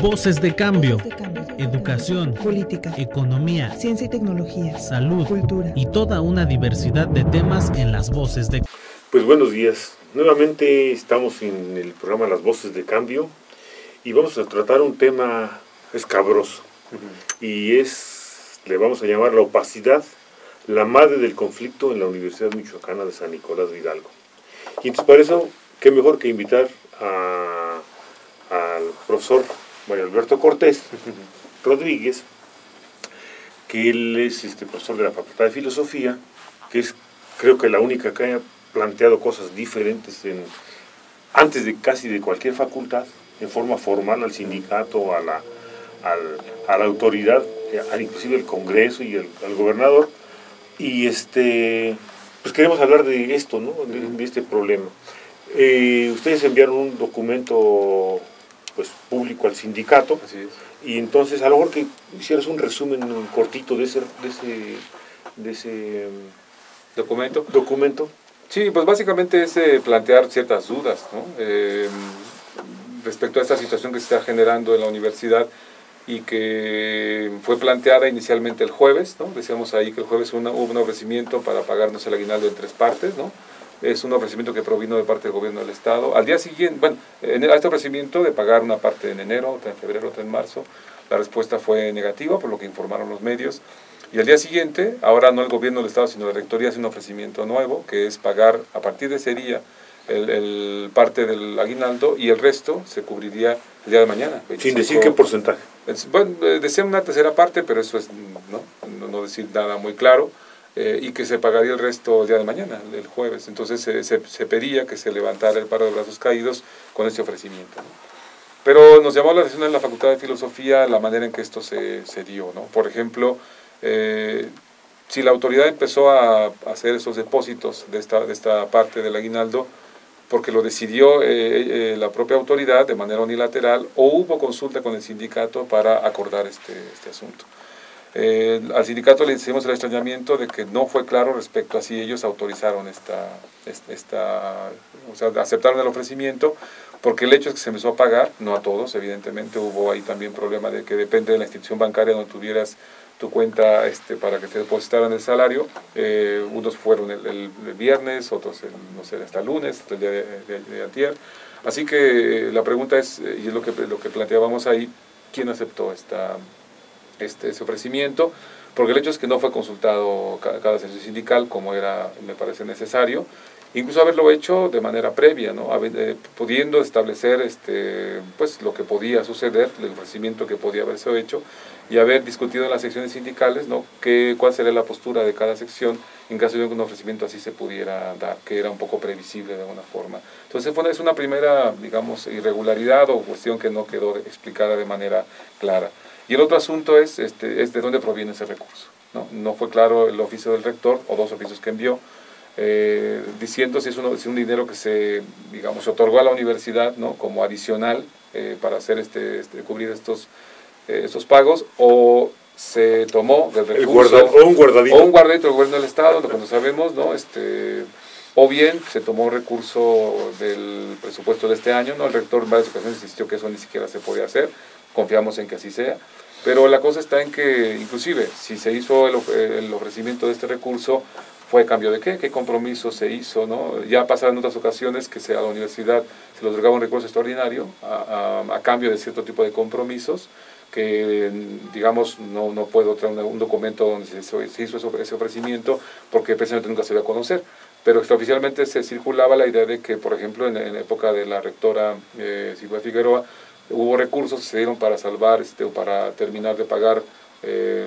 Voces de cambio, educación, política, economía, ciencia y tecnología, salud, cultura y toda una diversidad de temas en las Voces de Cambio. Pues buenos días, nuevamente estamos en el programa Las Voces de Cambio y vamos a tratar un tema escabroso y le vamos a llamar la opacidad, la madre del conflicto en la Universidad Michoacana de San Nicolás de Hidalgo. Y entonces para eso, qué mejor que invitar al profesor Mario Alberto Cortés Rodríguez, que él es profesor de la Facultad de Filosofía, que es creo que la única que haya planteado cosas diferentes antes de casi de cualquier facultad, en forma formal al sindicato, a la autoridad, inclusive al Congreso y al gobernador, y pues queremos hablar de esto, ¿no? de este problema. Ustedes enviaron un documento pues público al sindicato. Así es. Y entonces a lo mejor que hicieras un resumen cortito de ese documento. Sí, pues básicamente es plantear ciertas dudas, ¿no? Respecto a esta situación que se está generando en la universidad y que fue planteada inicialmente el jueves, ¿no? Decíamos ahí que el jueves hubo un ofrecimiento para pagarnos el aguinaldo en 3 partes, ¿no? Es un ofrecimiento que provino de parte del gobierno del estado. Al día siguiente, a este ofrecimiento de pagar una parte en enero, otra en febrero, otra en marzo, la respuesta fue negativa, por lo que informaron los medios. Y al día siguiente, ahora no el gobierno del estado, sino la rectoría hace un ofrecimiento nuevo, que es pagar a partir de ese día el parte del aguinaldo y el resto se cubriría el día de mañana. 25. Sin decir qué porcentaje. Bueno, decía una tercera parte, pero eso es no decir nada muy claro. Y que se pagaría el resto el día de mañana, el jueves. Entonces se pedía que se levantara el paro de brazos caídos con este ofrecimiento, ¿no? Pero nos llamó la atención en la Facultad de Filosofía la manera en que esto se dio, ¿no? Por ejemplo, si la autoridad empezó a hacer esos depósitos de esta parte del aguinaldo, porque lo decidió la propia autoridad de manera unilateral, o hubo consulta con el sindicato para acordar este asunto. Al sindicato le hicimos el extrañamiento de que no fue claro respecto a si ellos autorizaron o sea, aceptaron el ofrecimiento, porque el hecho es que se empezó a pagar, no a todos, evidentemente hubo ahí también problema de que depende de la institución bancaria donde tuvieras tu cuenta para que te depositaran el salario. Unos fueron el viernes, otros no sé, hasta el lunes, hasta el día de antier. Así que la pregunta es, y es lo que planteábamos ahí, ¿quién aceptó ese ofrecimiento? Porque el hecho es que no fue consultado cada sección sindical como me parece necesario, incluso haberlo hecho de manera previa, ¿no? Pudiendo establecer pues lo que podía suceder, el ofrecimiento que podía haberse hecho, y haber discutido en las secciones sindicales, ¿no? Cuál sería la postura de cada sección en caso de que un ofrecimiento así se pudiera dar, que era un poco previsible de alguna forma. Entonces es una primera, digamos, irregularidad o cuestión que no quedó explicada de manera clara. Y el otro asunto es de dónde proviene ese recurso, ¿no? No fue claro el oficio del rector o 2 oficios que envió, diciendo si es un dinero que se otorgó a la universidad, ¿no? Como adicional para hacer cubrir estos pagos, o se tomó del recurso o un guardadito del gobierno del estado, lo que no sabemos, ¿no? O bien se tomó recurso del presupuesto de este año, ¿no? El rector en varias ocasiones insistió que eso ni siquiera se podía hacer. Confiamos en que así sea, pero la cosa está en que, inclusive, si se hizo el ofrecimiento de este recurso, ¿fue a cambio de qué? ¿Qué compromiso se hizo, no? Ya pasaron otras ocasiones que a la universidad se le otorgaba un recurso extraordinario a cambio de cierto tipo de compromisos, que, digamos, no puedo traer un documento donde se hizo ese ofrecimiento, porque precisamente nunca se dio a conocer. Pero extraoficialmente se circulaba la idea de que, por ejemplo, en la época de la rectora Silvia Figueroa, hubo recursos que se dieron para salvar o para terminar de pagar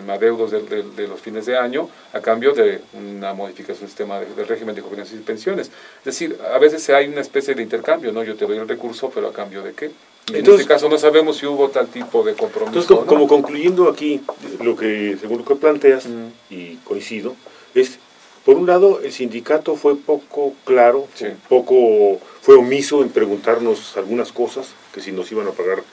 adeudos de los fines de año a cambio de una modificación del sistema del régimen de jubilaciones y pensiones. Es decir, a veces hay una especie de intercambio, ¿no? Yo te doy el recurso, pero a cambio de qué. Y en este caso no sabemos si hubo tal tipo de compromiso. Entonces, como concluyendo aquí, según lo que planteas, y coincido, es, por un lado, el sindicato fue poco claro, sí, fue omiso en preguntarnos algunas cosas, que si nos iban a pagar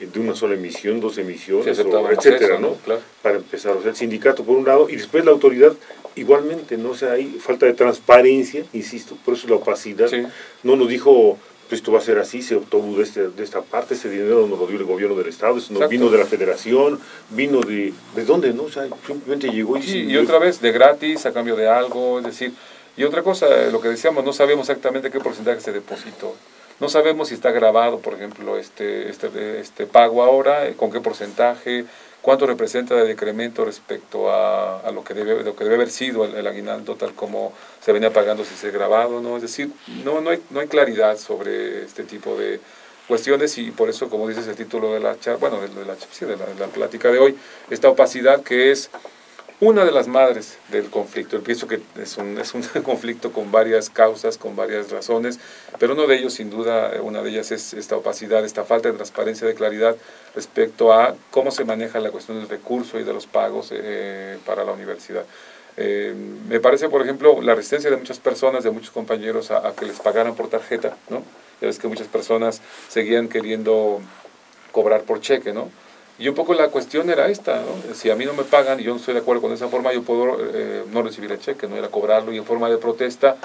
de una sola emisión, 2 emisiones, sí, etcétera, eso, ¿no? Claro. Para empezar, o sea, el sindicato por un lado, y después la autoridad igualmente, ¿no? O sea, hay falta de transparencia, insisto, por eso la opacidad. Sí. No nos dijo esto va a ser así, se obtuvo de esta parte, ese dinero nos lo dio el gobierno del Estado, eso no Exacto. vino de la Federación, vino de dónde, ¿no? O sea, simplemente llegó y... Sí, y otra vez, de gratis, a cambio de algo, es decir, y otra cosa, lo que decíamos, no sabemos exactamente qué porcentaje se depositó. No sabemos si está grabado, por ejemplo, este pago ahora, con qué porcentaje, cuánto representa de decremento respecto a lo que debe haber sido el aguinaldo, tal como se venía pagando si se grabado, ¿no? Es decir, no hay claridad sobre este tipo de cuestiones, y por eso, como dices el título de la la plática de hoy, esta opacidad que es una de las madres del conflicto. Yo pienso que es un conflicto con varias causas, con varias razones, pero uno de ellos, sin duda, una de ellas es esta opacidad, esta falta de transparencia, de claridad respecto a cómo se maneja la cuestión del recurso y de los pagos para la universidad. Me parece, por ejemplo, la resistencia de muchas personas, de muchos compañeros a que les pagaran por tarjeta, ¿no? Ya ves que muchas personas seguían queriendo cobrar por cheque, ¿no? Y un poco la cuestión era esta, ¿no? Si a mí no me pagan y yo no estoy de acuerdo con esa forma, yo puedo no recibir el cheque, no ir a cobrarlo, y en forma de protesta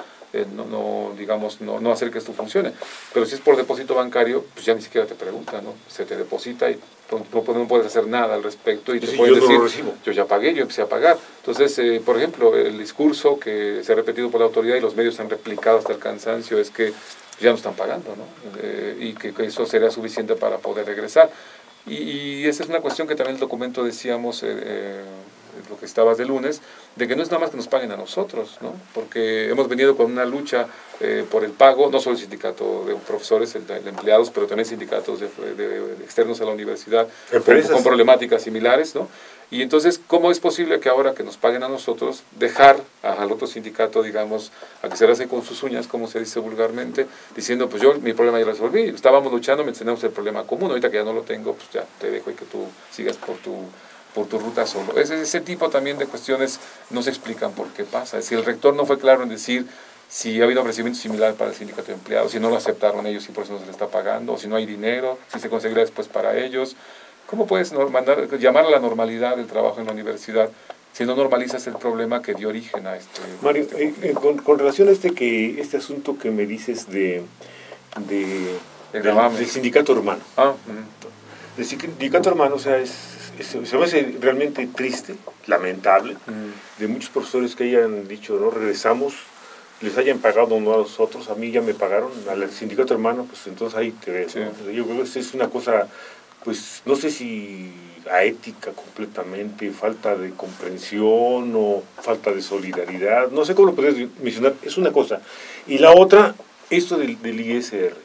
no hacer que esto funcione. Pero si es por depósito bancario, pues ya ni siquiera te preguntan, ¿no? Se te deposita y no puedes hacer nada al respecto, y te pueden decir, yo ya pagué, yo empecé a pagar. Entonces, por ejemplo, el discurso que se ha repetido por la autoridad y los medios han replicado hasta el cansancio es que ya no están pagando, ¿no? Y que eso sería suficiente para poder regresar. Y esa es una cuestión que también el documento decíamos, lo que estabas de lunes, de que no es nada más que nos paguen a nosotros, ¿no? Porque hemos venido con una lucha por el pago, no solo el sindicato de profesores, el de empleados, pero también sindicatos de externos a la universidad, con problemáticas similares, ¿no? Y entonces, ¿cómo es posible que ahora que nos paguen a nosotros, dejar al otro sindicato, digamos, a que se hace con sus uñas, como se dice vulgarmente, diciendo, pues yo mi problema ya lo resolví, estábamos luchando, tenemos el problema común, ahorita que ya no lo tengo, pues ya te dejo y que tú sigas por tu ruta solo. Ese tipo también de cuestiones no se explican por qué pasa. Si el rector no fue claro en decir si ha habido ofrecimiento similar para el sindicato de empleados, si no lo aceptaron ellos y por eso no se le está pagando, o si no hay dinero, si se conseguirá después para ellos. ¿Cómo puedes llamar a la normalidad del trabajo en la universidad si no normalizas el problema que dio origen a este... Mario, con relación a este asunto que me dices del sindicato hermano. El sindicato hermano, o sea, se me hace realmente triste, lamentable, de muchos profesores que hayan dicho, no, regresamos, les hayan pagado no a los otros, a mí ya me pagaron, al sindicato hermano, pues entonces ahí te ves. Sí. ¿No? Yo creo que es una cosa, pues no sé si aética completamente, falta de comprensión o falta de solidaridad, no sé cómo lo podrías mencionar, es una cosa. Y la otra, esto del ISR.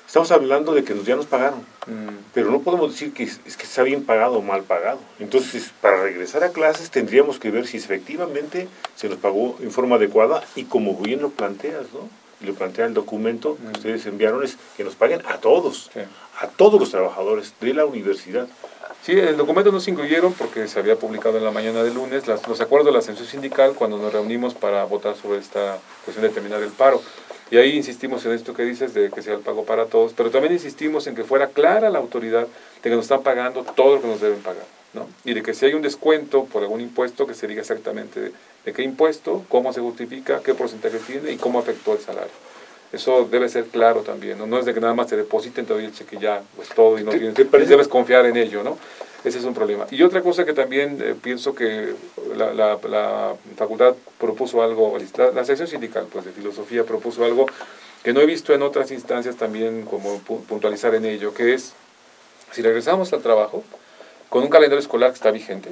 Estamos hablando de que ya nos pagaron, pero no podemos decir que está bien pagado o mal pagado. Entonces, para regresar a clases tendríamos que ver si efectivamente se nos pagó en forma adecuada, y como bien lo planteas, ¿no? Y lo plantea el documento que ustedes enviaron, es que nos paguen a todos, sí, a todos los trabajadores de la universidad. Sí, el documento no se incluyeron porque se había publicado en la mañana del lunes los acuerdos de la ascensión sindical cuando nos reunimos para votar sobre esta cuestión de terminar el paro. Y ahí insistimos en esto que dices, de que sea el pago para todos, pero también insistimos en que fuera clara la autoridad de que nos están pagando todo lo que nos deben pagar, ¿no? Y de que si hay un descuento por algún impuesto, que se diga exactamente de qué impuesto, cómo se justifica, qué porcentaje tiene y cómo afectó el salario. Eso debe ser claro también, ¿no? No es de que nada más te depositen, te doy el cheque ya, pues todo, y no debes confiar en ello, ¿no? Ese es un problema. Y otra cosa que también pienso que la facultad propuso algo, la sección sindical pues, de filosofía propuso algo que no he visto en otras instancias también como puntualizar en ello, que es, si regresamos al trabajo, con un calendario escolar que está vigente,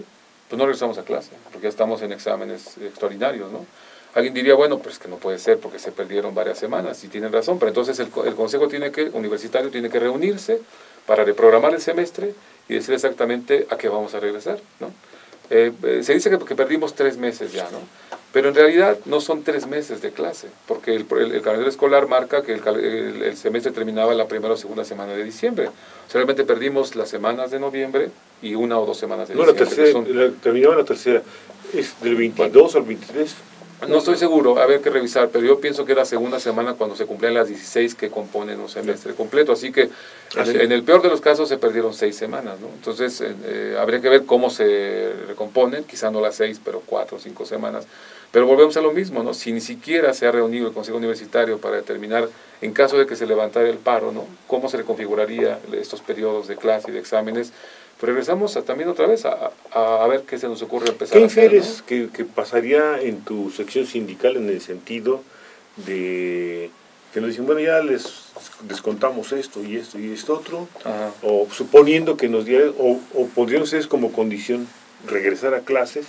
pues no regresamos a clase, porque ya estamos en exámenes extraordinarios, ¿no? Alguien diría, bueno, pues que no puede ser porque se perdieron varias semanas, y tienen razón, pero entonces el consejo universitario tiene que reunirse para reprogramar el semestre y decir exactamente a qué vamos a regresar, ¿no? Se dice que perdimos 3 meses ya, ¿no? Pero en realidad no son 3 meses de clase, porque el calendario escolar marca que el semestre terminaba la primera o segunda semana de diciembre. O sea, realmente perdimos las semanas de noviembre y 1 o 2 semanas de diciembre. No, terminaba la tercera, es del 22 al 23. No estoy seguro, a ver que revisar, pero yo pienso que era segunda semana cuando se cumplían las 16 que componen un semestre completo, así que en el peor de los casos se perdieron 6 semanas, ¿no? Entonces habría que ver cómo se recomponen, quizá no las 6, pero 4 o 5 semanas, pero volvemos a lo mismo, ¿no? Si ni siquiera se ha reunido el Consejo Universitario para determinar, en caso de que se levantara el paro, ¿no?, cómo se reconfiguraría estos periodos de clase y de exámenes, pero regresamos también otra vez a ver qué se nos ocurre empezar ¿Qué a hacer, infieres que pasaría en tu sección sindical en el sentido de que nos dicen, bueno, ya les descontamos esto y esto y esto otro, Ajá. o suponiendo que nos dieran, o pondrían ustedes como condición regresar a clases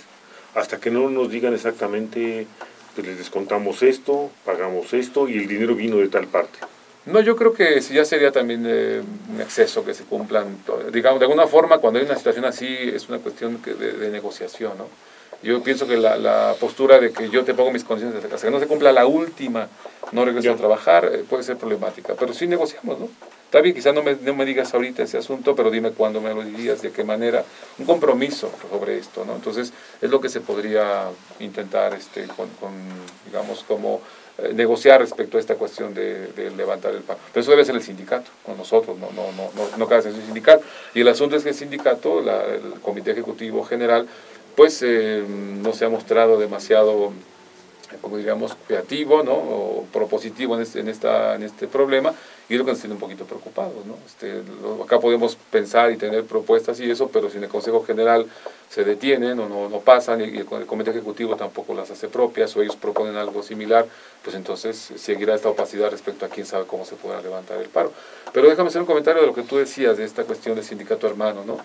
hasta que no nos digan exactamente, pues les descontamos esto, pagamos esto y el dinero vino de tal parte? No, yo creo que ya sería también un exceso que se cumplan, digamos, de alguna forma cuando hay una situación así es una cuestión de negociación, ¿no? Yo pienso que la postura de que yo te pongo mis condiciones hasta que no se cumpla la última, no regreso a trabajar, puede ser problemática, pero sí negociamos, ¿no? Está bien, quizás no me digas ahorita ese asunto, pero dime cuándo me lo dirías, de qué manera, un compromiso sobre esto, ¿no? Entonces, es lo que se podría intentar digamos, como negociar respecto a esta cuestión de levantar el paro. Pero eso debe ser el sindicato, con nosotros, no cada sección sindical. Y el asunto es que el sindicato, el Comité Ejecutivo General, pues no se ha mostrado demasiado, como diríamos, creativo, ¿no?, o propositivo en este problema, y es lo que nos tiene un poquito preocupados, ¿no? Acá podemos pensar y tener propuestas y eso, pero si en el Consejo General se detienen o no pasan, y el Comité Ejecutivo tampoco las hace propias, o ellos proponen algo similar, pues entonces seguirá esta opacidad respecto a quién sabe cómo se podrá levantar el paro. Pero déjame hacer un comentario de lo que tú decías, de esta cuestión de sindicato hermano, ¿no?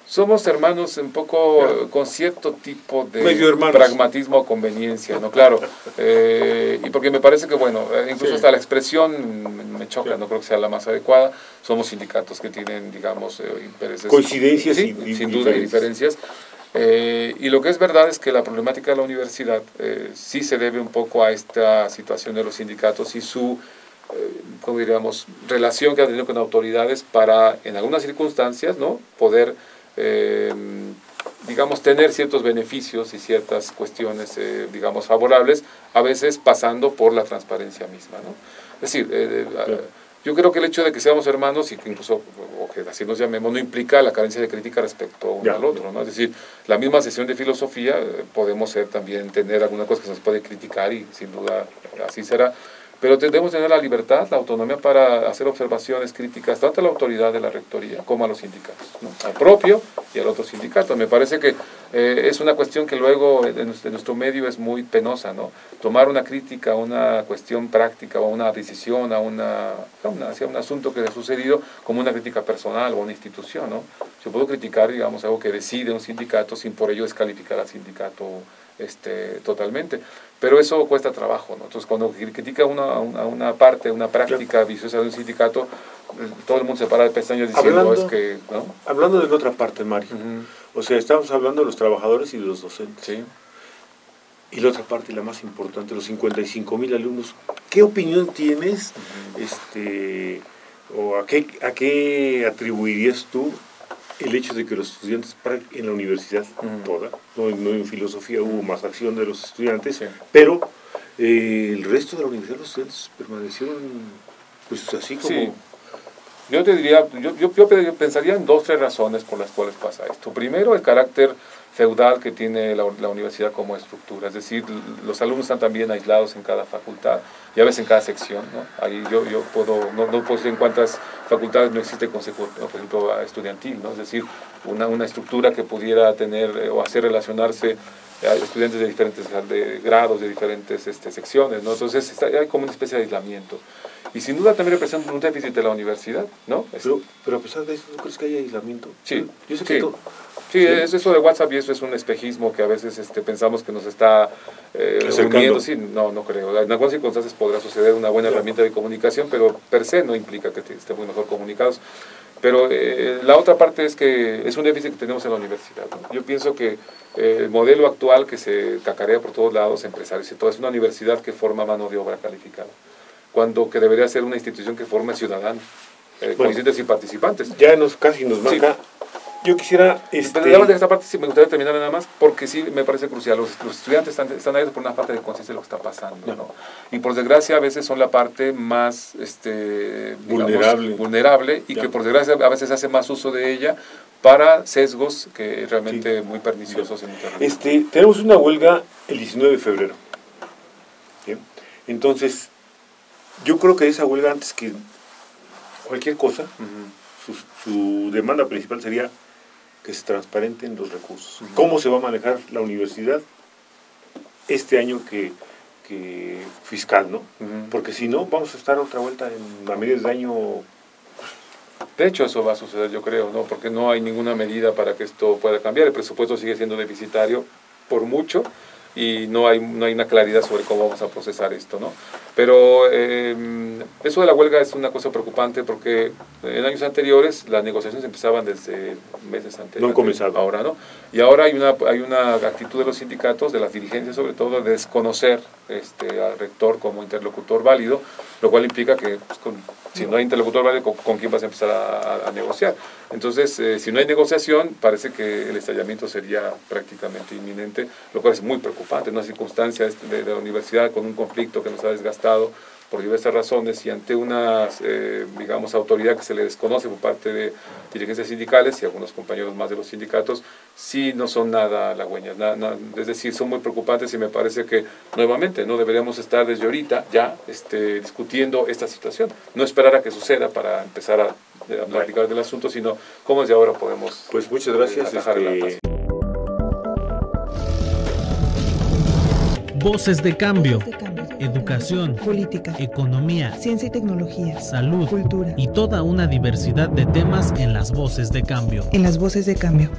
Somos hermanos un poco con cierto tipo de pragmatismo o conveniencia, ¿no? Claro. Y porque me parece que, bueno, incluso hasta la expresión me choca, no creo que sea la más adecuada. Somos sindicatos que tienen, digamos, intereses. Coincidencias sí, sin duda hay diferencias. Y lo que es verdad es que la problemática de la universidad sí se debe un poco a esta situación de los sindicatos y su, como diríamos, relación que han tenido con autoridades para, en algunas circunstancias, ¿no?, poder digamos, tener ciertos beneficios y ciertas cuestiones, digamos, favorables, a veces pasando por la transparencia misma, ¿no? Es decir, yo creo que el hecho de que seamos hermanos y que incluso, o que así nos llamemos, no implica la carencia de crítica respecto uno al otro, ¿no? Es decir, la misma sesión de filosofía podemos también tener alguna cosa que se nos puede criticar y sin duda así será, pero debemos tener la libertad, la autonomía para hacer observaciones críticas tanto a la autoridad de la rectoría como a los sindicatos, ¿no?, al propio y al otro sindicato. Me parece que es una cuestión que luego en nuestro medio es muy penosa, ¿no? Tomar una crítica, una cuestión práctica o una decisión hacia un asunto que ha sucedido como una crítica personal o una institución, ¿no? Yo puedo criticar, digamos, algo que decide un sindicato sin por ello descalificar al sindicato totalmente, pero eso cuesta trabajo, ¿no? Entonces cuando critica una parte, una práctica viciosa de un sindicato, todo el mundo se para de pestañas diciendo ¿no? Hablando de la otra parte, Mario, o sea, estamos hablando de los trabajadores y de los docentes. Sí. Y la otra parte, la más importante, los 55,000 alumnos. ¿Qué opinión tienes, o a qué atribuirías tú el hecho de que los estudiantes en la universidad toda, no en filosofía hubo más acción de los estudiantes, pero el resto de la universidad los estudiantes permanecieron pues así como... Sí. Yo te diría, yo pensaría en 2 o 3 razones por las cuales pasa esto. Primero, el carácter feudal que tiene la universidad como estructura, es decir, los alumnos están también aislados en cada facultad y a veces en cada sección, ¿no? Ahí yo no puedo decir en cuántas facultades no existe consejo, por ejemplo, estudiantil, ¿no? Es decir, una estructura que pudiera tener o hacer relacionarse a estudiantes de diferentes grados, de diferentes secciones, ¿no? Entonces hay como una especie de aislamiento. Y sin duda también representa un déficit de la universidad, ¿no? Pero a pesar de eso, ¿no crees que hay aislamiento? Sí, yo sé que sí, es eso de WhatsApp y eso es un espejismo que a veces pensamos que nos está uniendo. Sí, no creo. En algunas circunstancias podrá suceder una buena herramienta de comunicación, pero per se no implica que estemos mejor comunicados. Pero la otra parte es que es un déficit que tenemos en la universidad, ¿no? Yo pienso que el modelo actual que se cacarea por todos lados, empresarios y todo, es una universidad que forma mano de obra calificada, cuando que debería ser una institución que forme ciudadanos, conscientes y participantes. Ya casi nos marca Yo quisiera... Pero digamos, de esta parte sí me gustaría terminar nada más, porque sí me parece crucial. Los estudiantes están ahí por una falta de conciencia de lo que está pasando, ¿no? Y por desgracia a veces son la parte más vulnerable y que por desgracia a veces hace más uso de ella para sesgos que realmente muy perniciosos. Y muy tenemos una huelga el 19 de febrero. ¿Bien? Entonces, yo creo que esa huelga, antes que cualquier cosa, su demanda principal sería que se transparenten los recursos. ¿Cómo se va a manejar la universidad este año que fiscal, ¿no? Porque si no, vamos a estar otra vuelta a mediados de año. De hecho, eso va a suceder, yo creo, ¿no? Porque no hay ninguna medida para que esto pueda cambiar. El presupuesto sigue siendo deficitario por mucho y no hay una claridad sobre cómo vamos a procesar esto, ¿no? Pero eso de la huelga es una cosa preocupante porque en años anteriores las negociaciones empezaban desde meses anteriores. No han comenzado. Ahora, ¿no? Y ahora hay una actitud de los sindicatos, de las dirigencias sobre todo, de desconocer al rector como interlocutor válido, lo cual implica que pues, si no hay interlocutor válido, ¿con quién vas a empezar a negociar? Entonces, si no hay negociación, parece que el estallamiento sería prácticamente inminente, lo cual es muy preocupante, una circunstancia de la universidad con un conflicto que nos ha desgastado por diversas razones y ante una, digamos, autoridad que se le desconoce por parte de dirigencias sindicales y algunos compañeros más de los sindicatos, sí no son nada halagüeñas, es decir, son muy preocupantes y me parece que nuevamente no deberíamos estar desde ahorita ya discutiendo esta situación, no esperar a que suceda para empezar a platicar del asunto, sino cómo desde ahora podemos... Pues muchas gracias. Voces de cambio. Educación, política, economía, ciencia y tecnología, salud, cultura y toda una diversidad de temas en las Voces de Cambio. En las Voces de Cambio.